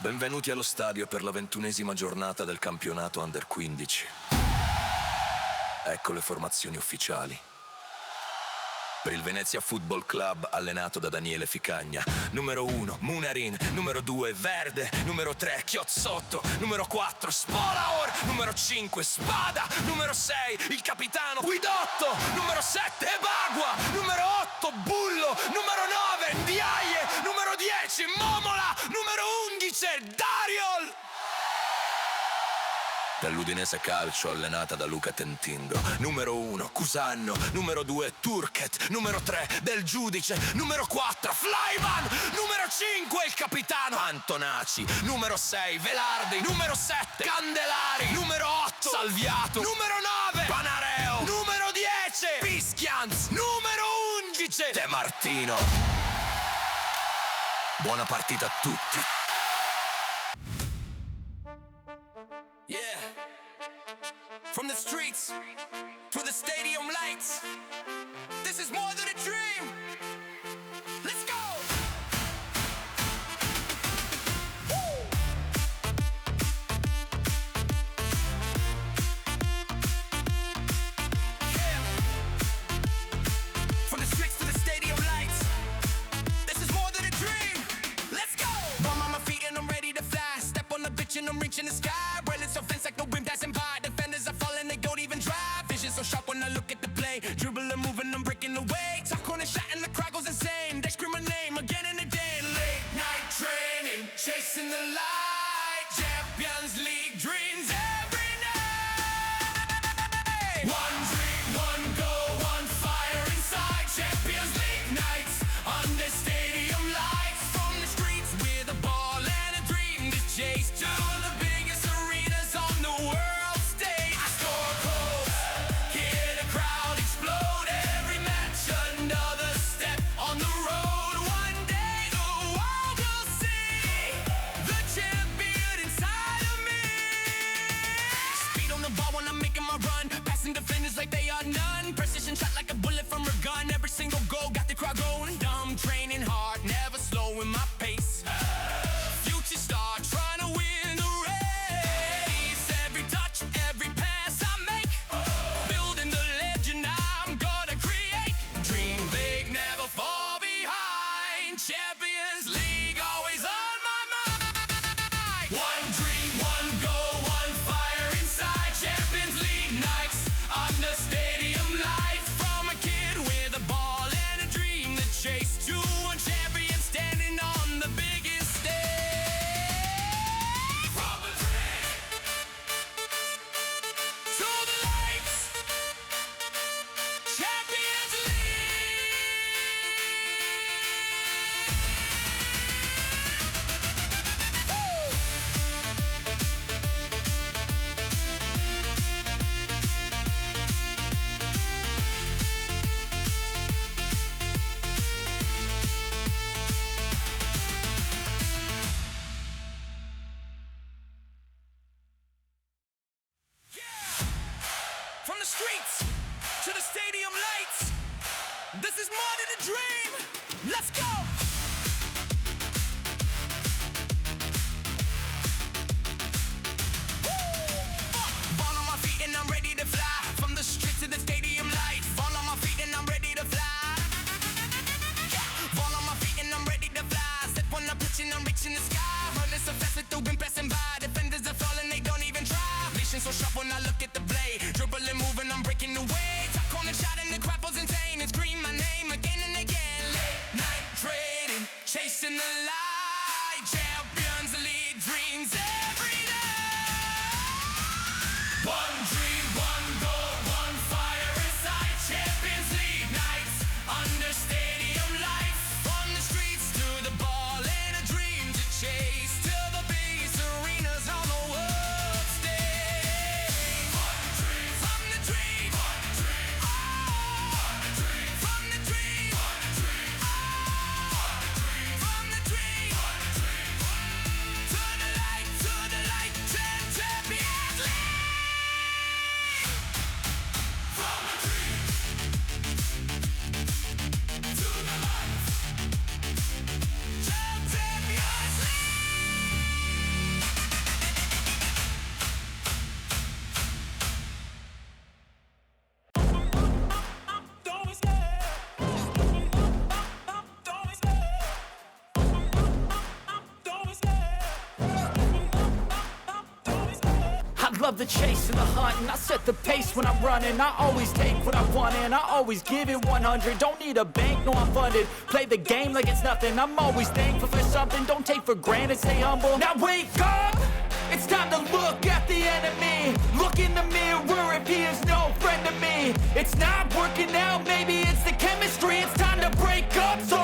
Benvenuti allo stadio per la 21ª giornata del campionato Under 15. Ecco le formazioni ufficiali. Per il Venezia Football Club, allenato da Daniele Ficagna. Numero 1, Munarin. Numero 2, Verde. Numero 3, Chiozzotto. Numero 4, Spolaor. Numero 5, Spada. Numero 6, il capitano Guidotto. Numero 7, Ebagua. Numero 8, Bullo. Numero 9, Ndiaye. Numero 10, Momola. Numero 11, Dariol. Dall'Udinese Calcio, allenata da Luca Tentindo. Numero 1, Cusanno. Numero 2, Turket. Numero 3, Del Giudice. Numero 4, Flyman. Numero 5, il capitano Antonaci. Numero 6, Velardi. Numero 7, Candelari. Numero 8, Salviato. Numero 9, Panareo. Numero 10, Pischianz. Numero 11, De Martino. Buona partita a tutti. Yeah, from the streets to the stadium lights, this is more than a dream. Let's go! Woo! Yeah, from the streets to the stadium lights, this is more than a dream. Let's go! Bum on my feet and I'm ready to fly. Step on the bitch and I'm reaching the sky. So fence like the wind passing by. Defenders are falling, they don't even try. Vision so sharp when I look at the play. Dribble and moving, I'm breaking away. Top corner shot and the crowd goes insane. They scream my name again and again. Late night training, chasing the light. Champions League dreams every night. One dream, one goal, one fire inside. Champions League nights under stadium lights. From the streets with a ball and a dream to chase to the biggest arenas on the world stage. I score goals, hear the crowd explode. Every match another step on the road. One day the world will see the champion inside of me. Speed on the ball when I'm making my run, passing defenders like they are none. Precision shot like a bullet from a gun. Every single goal got the crowd going dumb. Training hard, never slowing my pace. Future star trying to win the race. Every touch, every pass I make, building the legend I'm gonna create. Dream big, never fall behind. Champions League always on my mind. One dream, one goal, one fire inside. Champions League nights under stadium lights. From a kid with a ball and a dream to chase to one champion standing on the biggest stage. From the dream to the lights, Champions League. Woo! From the streets to the stadium lights, this is more than a dream. Let's go! Ball on my feet and I'm ready to fly. From the streets to the stadium lights. Ball on my feet and I'm ready to fly. Ball on my feet and I'm ready to fly. Step on the pitch and I'm reaching the sky. Running so fast that the wind passing by. Defenders are falling, they don't even try. Vision so sharp when I look at the blade. Dribble and moving, I'm breaking away. Top corner shot and the crowd goes insane. And scream my name again and again. Late night trade. love the chase and the hunt, and I set the pace when I'm running. I always take what I want and I always give it 100. Don't need a bank, no I'm funded. Play the game like it's nothing. I'm always thankful for something. Don't take for granted, stay humble. Now wake up! It's time to look at the enemy. Look in the mirror if he is no friend to me. It's not working out, maybe it's the chemistry. It's time to break up, so